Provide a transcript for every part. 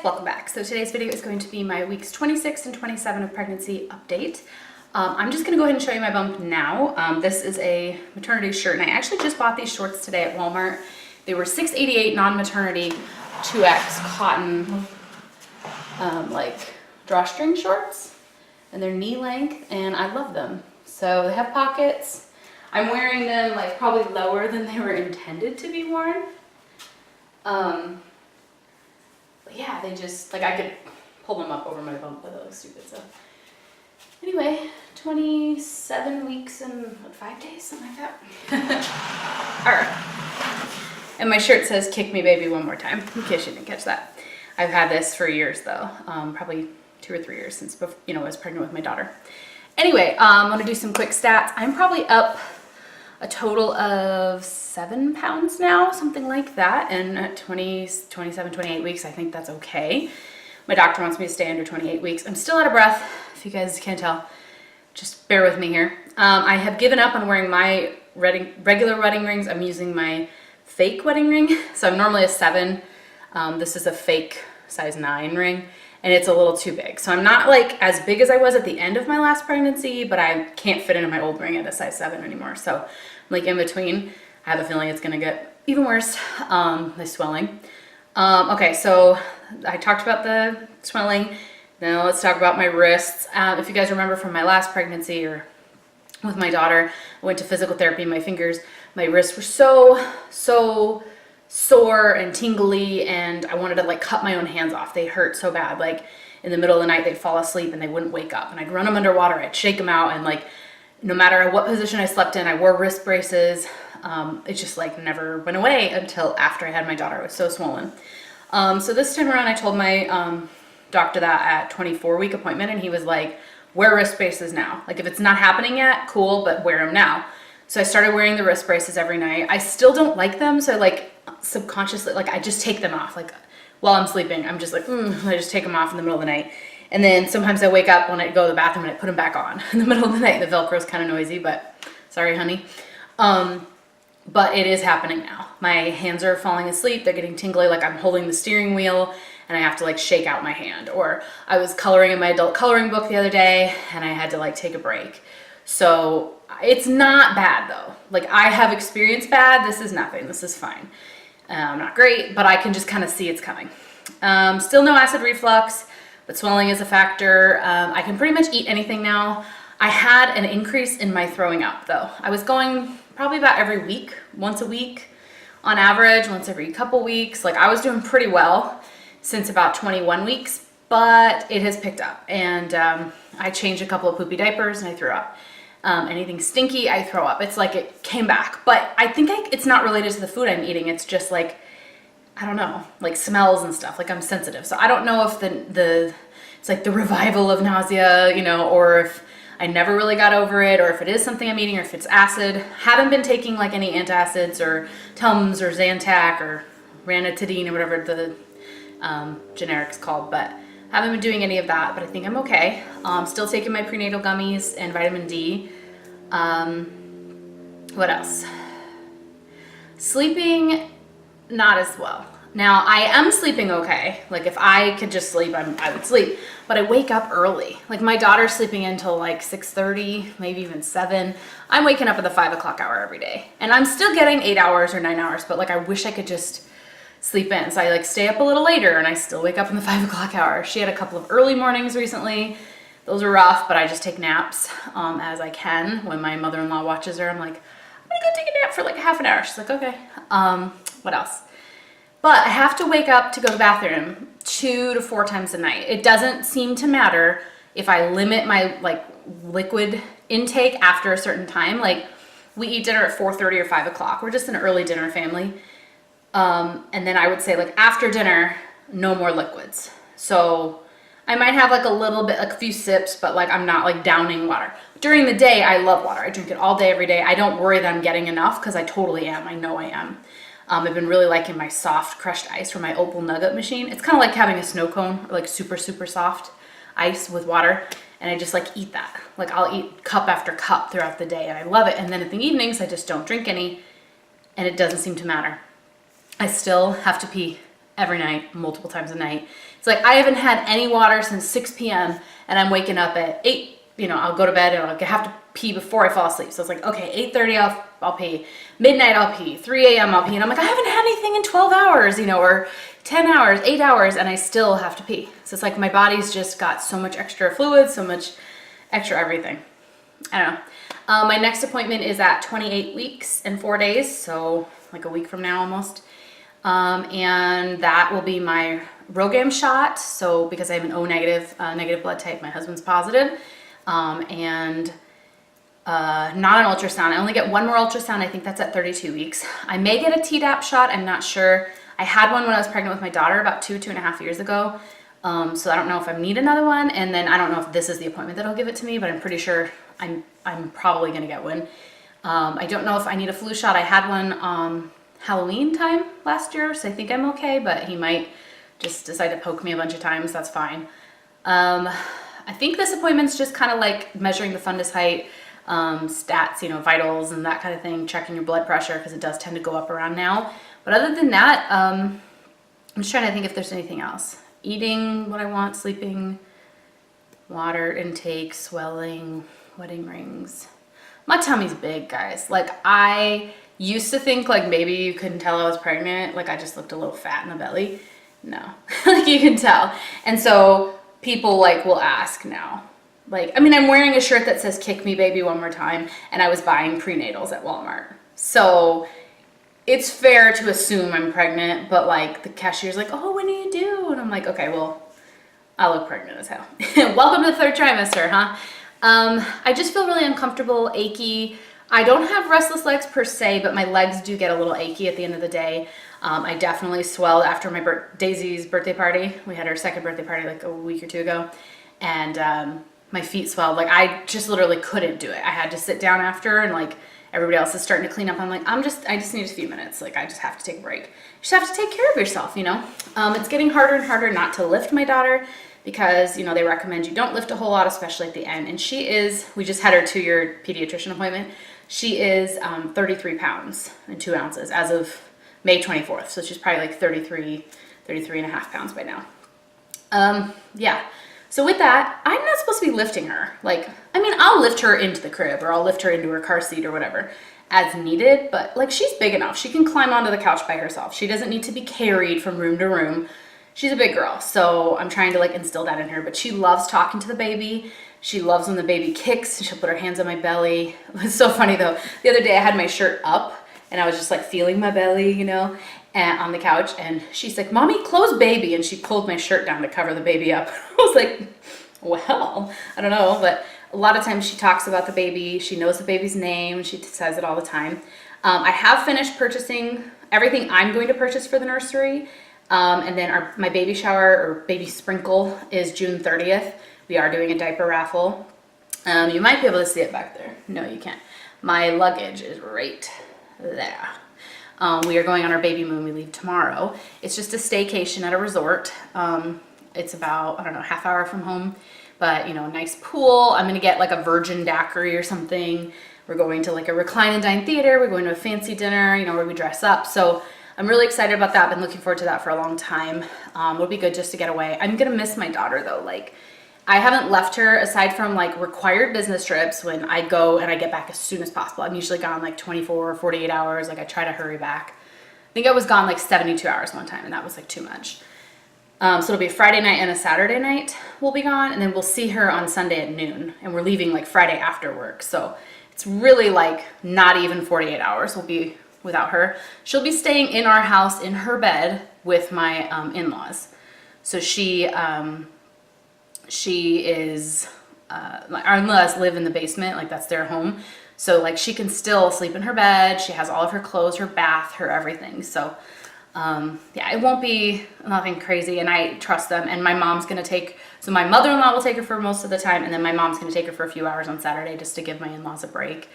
welcome back. So today's video is going to be my weeks 26 and 27 of pregnancy update. I'm just gonna go ahead and show you my bump now. This is a maternity shirt, and I actually just bought these shorts today at Walmart. They were $6.88 non-maternity 2X cotton like drawstring shorts, and they're knee length, and I love them. So they have pockets. I'm wearing them like probably lower than they were intended to be worn. But yeah, they just, like, I could pull them up over my bump, but that looks stupid, so. Anyway, 27 weeks and what, 5 days, something like that. All right. And my shirt says, "Kick me, baby, one more time," in case you didn't catch that. I've had this for years, though. Probably 2 or 3 years since, before, I was pregnant with my daughter. Anyway, I'm gonna do some quick stats. I'm probably up a total of 7 pounds now, something like that. And at 27, 28 weeks, I think that's okay. My doctor wants me to stay under 28 weeks. I'm still out of breath, if you guys can't tell. Just bear with me here. I have given up on wearing my regular wedding rings. I'm using my fake wedding ring. So I'm normally a 7. This is a fake size 9 ring, and it's a little too big. So I'm not like as big as I was at the end of my last pregnancy, but I can't fit into my old ring at a size 7 anymore. So I'm like in between. I have a feeling it's gonna get even worse, the swelling. Okay, so I talked about the swelling. Now let's talk about my wrists. If you guys remember from my last pregnancy or with my daughter, I went to physical therapy. My fingers, my wrists were so sore and tingly, and I wanted to like cut my own hands off. They hurt so bad. Like in the middle of the night, they'd fall asleep and they wouldn't wake up, and I'd run them underwater. I'd shake them out, and like no matter what position I slept in, I wore wrist braces. It just like never went away until after I had my daughter. It was so swollen. So this time around, I told my doctor that at 24-week appointment, and he was like, wear wrist braces now. Like if it's not happening yet, cool, but wear them now. So I started wearing the wrist braces every night. I still don't like them, so like subconsciously, like I just take them off. Like while I'm sleeping, I'm just like, I just take them off in the middle of the night. And then sometimes I wake up when I go to the bathroom and I put them back on in the middle of the night. The Velcro's kind of noisy, but sorry, honey. But it is happening now. My hands are falling asleep. They're getting tingly, like I'm holding the steering wheel and I have to like shake out my hand. Or I was coloring in my adult coloring book the other day and I had to like take a break. So it's not bad though. Like I have experienced bad. This is nothing. This is fine. Not great, but I can just kind of see it's coming. Still no acid reflux, but swelling is a factor. I can pretty much eat anything now. I had an increase in my throwing up though. I was going probably about every week, once a week on average, once every couple weeks. Like I was doing pretty well since about 21 weeks, but it has picked up. And I changed a couple of poopy diapers and I threw up. Anything stinky, I throw up. It's like it came back, but I think it's not related to the food I'm eating. It's just like, I don't know, like smells and stuff. Like I'm sensitive. So I don't know if it's like the revival of nausea, you know, or if I never really got over it, or if it is something I'm eating, or if it's acid. Haven't been taking like any antacids or Tums or Zantac or ranitidine or whatever the generic's called, but haven't been doing any of that, but I think I'm okay. Still taking my prenatal gummies and vitamin D. What else? Sleeping, not as well. Now, I am sleeping okay. Like if I could just sleep, I would sleep, but I wake up early. Like my daughter's sleeping until like 6:30, maybe even 7. I'm waking up at the 5 o'clock hour every day, and I'm still getting 8 hours or 9 hours, but like I wish I could just sleep in. So I like stay up a little later and I still wake up in the 5 o'clock hour. She had a couple of early mornings recently. Those are rough, but I just take naps as I can. When my mother-in-law watches her, I'm like, I'm gonna go take a nap for like half an hour. She's like, okay. What else? But I have to wake up to go to the bathroom 2 to 4 times a night. It doesn't seem to matter if I limit my like liquid intake after a certain time. Like we eat dinner at 4:30 or 5 o'clock. We're just an early dinner family. And then I would say like after dinner, no more liquids. So I might have like a little bit, like a few sips, but like I'm not like downing water. During the day, I love water. I drink it all day, every day. I don't worry that I'm getting enough because I totally am. I know I am. I've been really liking my soft crushed ice from my Opal Nugget machine. It's kind of like having a snow cone, or like super soft ice with water. And I just like eat that. Like I'll eat cup after cup throughout the day and I love it. And then in the evenings, I just don't drink any and it doesn't seem to matter. I still have to pee every night, multiple times a night. It's like I haven't had any water since 6 p.m. and I'm waking up at 8, you know, I'll go to bed and I'll have to pee before I fall asleep. So it's like, okay, 8:30 I'll pee, midnight I'll pee, 3 a.m. I'll pee. And I'm like, I haven't had anything in 12 hours, you know, or 10 hours, 8 hours, and I still have to pee. So it's like my body's just got so much extra fluid, so much extra everything. I don't know. My next appointment is at 28 weeks and 4 days, so like a week from now almost. And that will be my RhoGAM shot. So because I have an O negative, negative blood type, my husband's positive. And not an ultrasound. I only get one more ultrasound. I think that's at 32 weeks. I may get a Tdap shot. I'm not sure. I had one when I was pregnant with my daughter about 2.5 years ago. So I don't know if I need another one. And then I don't know if this is the appointment that'll give it to me, but I'm pretty sure I'm probably gonna get one. I don't know if I need a flu shot. I had one Halloween time last year, so I think I'm okay, but he might just decide to poke me a bunch of times. That's fine. I think this appointment's just kind of like measuring the fundus height, stats, you know, vitals and that kind of thing, checking your blood pressure because it does tend to go up around now. But other than that, I'm just trying to think if there's anything else. Eating what I want, sleeping, water intake, swelling, wedding rings. My tummy's big, guys. Like, I used to think like maybe you couldn't tell I was pregnant. Like, I just looked a little fat in the belly. No, like you can tell. And so people like will ask now. Like, I mean, I'm wearing a shirt that says "Kick me, baby, one more time," and I was buying prenatals at Walmart. So it's fair to assume I'm pregnant, but like the cashier's like, "Oh, when are you due?" And I'm like, "Okay, well, I look pregnant as hell." Welcome to the third trimester, huh? I just feel really uncomfortable, achy. I don't have restless legs per se, but my legs do get a little achy at the end of the day. I definitely swelled after my Daisy's birthday party. We had our second birthday party like a week or two ago, and my feet swelled. Like, I just literally couldn't do it. I had to sit down after, and like everybody else is starting to clean up. I'm like, I just need a few minutes. Like, I just have to take a break. You just have to take care of yourself, you know? It's getting harder and harder not to lift my daughter because, you know, they recommend you don't lift a whole lot, especially at the end. And she is, we just had her 2-year pediatrician appointment. She is 33 pounds and 2 ounces as of May 24th. So she's probably like 33 and a half pounds by now. Yeah. So with that, I'm not supposed to be lifting her. Like, I mean, I'll lift her into the crib or I'll lift her into her car seat or whatever as needed, but like, she's big enough. She can climb onto the couch by herself. She doesn't need to be carried from room to room. She's a big girl. So I'm trying to like instill that in her, but she loves talking to the baby. She loves when the baby kicks. She'll put her hands on my belly. It was so funny though. The other day I had my shirt up and I was just like feeling my belly, you know, and on the couch, and she's like, "Mommy, close baby," and she pulled my shirt down to cover the baby up. I was like, well, I don't know, but a lot of times she talks about the baby. She knows the baby's name. She says it all the time. I have finished purchasing everything I'm going to purchase for the nursery, and then my baby shower or baby sprinkle is June 30th. We are doing a diaper raffle. You might be able to see it back there. No, you can't. My luggage is right there. We are going on our baby moon. We leave tomorrow. It's just a staycation at a resort. It's about, I don't know, half hour from home, but you know, nice pool. I'm gonna get like a virgin daiquiri or something. We're going to like a recline and dine theater. We're going to a fancy dinner, you know, where we dress up. So I'm really excited about that. Been looking forward to that for a long time. It'll be good just to get away. I'm gonna miss my daughter though. Like, I haven't left her aside from like required business trips when I go and I get back as soon as possible. I'm usually gone like 24 or 48 hours. Like, I try to hurry back. I think I was gone like 72 hours one time and that was like too much. So it'll be a Friday night and a Saturday night we'll be gone, and then we'll see her on Sunday at noon, and we're leaving like Friday after work. So it's really like not even 48 hours we'll be without her. She'll be staying in our house in her bed with my in-laws. So our in-laws live in the basement, like that's their home. So like she can still sleep in her bed. She has all of her clothes, her bath, her everything. So yeah, it won't be nothing crazy, and I trust them. And my mom's gonna so my mother-in-law will take her for most of the time, and then my mom's gonna take her for a few hours on Saturday just to give my in-laws a break.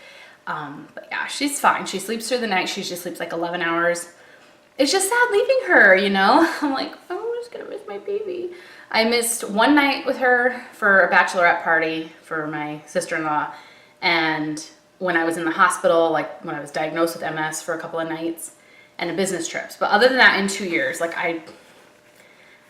But yeah, she's fine. She sleeps through the night. She just sleeps like 11 hours. It's just sad leaving her, you know? I'm like, I'm just gonna miss my baby. I missed one night with her for a bachelorette party for my sister-in-law, and when I was in the hospital, like when I was diagnosed with MS for a couple of nights, and a business trips. But other than that, in 2 years, like I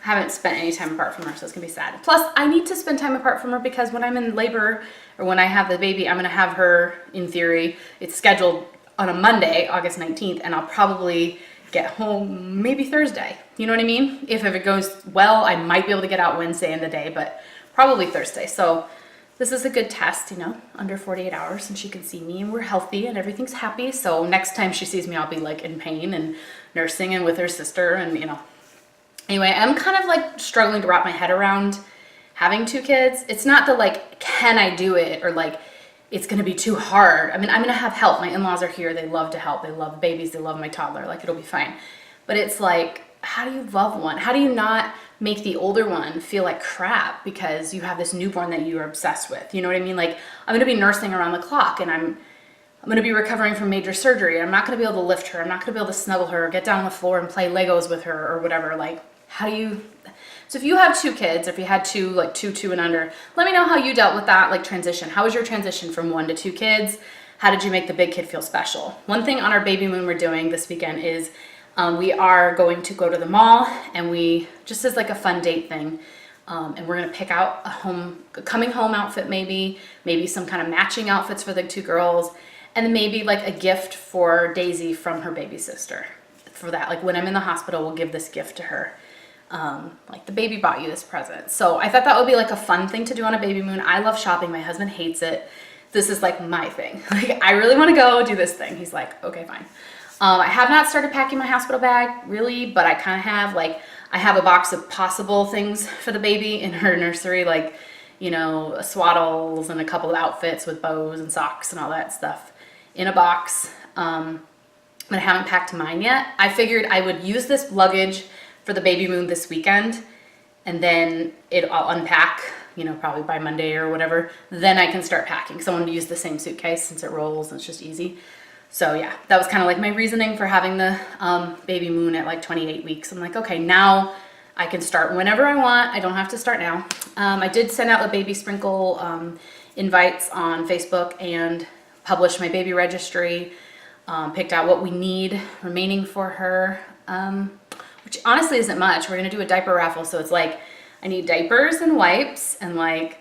haven't spent any time apart from her, so it's gonna be sad. Plus, I need to spend time apart from her because when I'm in labor or when I have the baby, I'm gonna have her, in theory, it's scheduled on a Monday, August 19th, and I'll probably get home maybe Thursday. You know what I mean? If it goes well, I might be able to get out Wednesday in the day, but probably Thursday. So this is a good test, you know, under 48 hours, and she can see me and we're healthy and everything's happy. So next time she sees me, I'll be like in pain and nursing and with her sister and, you know. Anyway, I'm kind of like struggling to wrap my head around having 2 kids. It's not the like, can I do it? Or like, it's gonna be too hard. I mean, I'm gonna have help. My in-laws are here. They love to help. They love babies. They love my toddler. Like, it'll be fine. But it's like, how do you love one? How do you not make the older one feel like crap because you have this newborn that you are obsessed with? You know what I mean? Like, I'm gonna be nursing around the clock, and I'm gonna be recovering from major surgery. I'm not gonna be able to lift her. I'm not gonna be able to snuggle her or get down on the floor and play Legos with her or whatever. Like, how do you... So if you have 2 kids, if you had 2, like 2 and under, let me know how you dealt with that, like, transition. How was your transition from 1 to 2 kids? How did you make the big kid feel special? One thing on our baby moon we're doing this weekend is we are going to go to the mall, and we, just as like a fun date thing, and we're gonna pick out a coming home outfit, maybe some kind of matching outfits for the 2 girls, and then maybe like a gift for Daisy from her baby sister. For that, like when I'm in the hospital, we'll give this gift to her. Like the baby bought you this present. So I thought that would be like a fun thing to do on a baby moon. I love shopping. My husband hates it. This is like my thing. Like, I really want to go do this thing. He's like, okay, fine. I have not started packing my hospital bag really, but I kind of have, like, I have a box of possible things for the baby in her nursery, like, you know, swaddles and a couple of outfits with bows and socks and all that stuff in a box. But I haven't packed mine yet. I figured I would use this luggage for the baby moon this weekend, and then I'll unpack, you know, probably by Monday or whatever. Then I can start packing, because I want to use the same suitcase since it rolls and it's just easy. So yeah, that was kind of like my reasoning for having the baby moon at like 28 weeks. I'm like, okay, now I can start whenever I want. I don't have to start now. I did send out the baby sprinkle invites on Facebook and published my baby registry. Picked out what we need remaining for her, which honestly isn't much. We're gonna do a diaper raffle, so it's like I need diapers and wipes and like,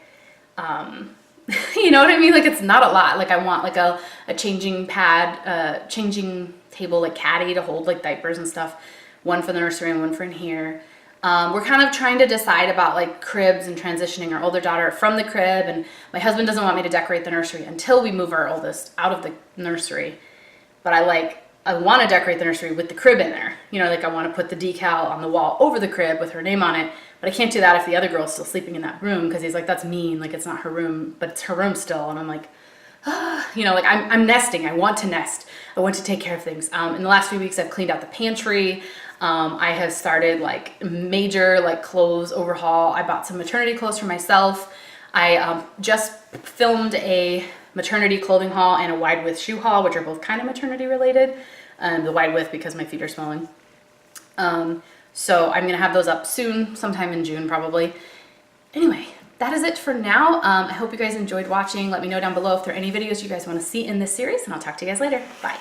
you know what I mean? Like, it's not a lot. Like, I want like a changing pad, changing table, like caddy to hold like diapers and stuff. One for the nursery and one for in here. We're kind of trying to decide about like cribs and transitioning our older daughter from the crib, and my husband doesn't want me to decorate the nursery until we move our oldest out of the nursery. But I want to decorate the nursery with the crib in there. You know, like I want to put the decal on the wall over the crib with her name on it. But I can't do that if the other girl's still sleeping in that room, because he's like, that's mean. Like, it's not her room, but it's her room still. And I'm like, you know, like I'm nesting. I want to nest. I want to take care of things. In the last few weeks, I've cleaned out the pantry. I have started like major like clothes overhaul. I bought some maternity clothes for myself. I just filmed a maternity clothing haul and a wide width shoe haul, which are both kind of maternity related. The wide width because my feet are swelling. So I'm gonna have those up soon, sometime in June probably. Anyway, that is it for now. I hope you guys enjoyed watching. Let me know down below if there are any videos you guys want to see in this series, and I'll talk to you guys later. Bye.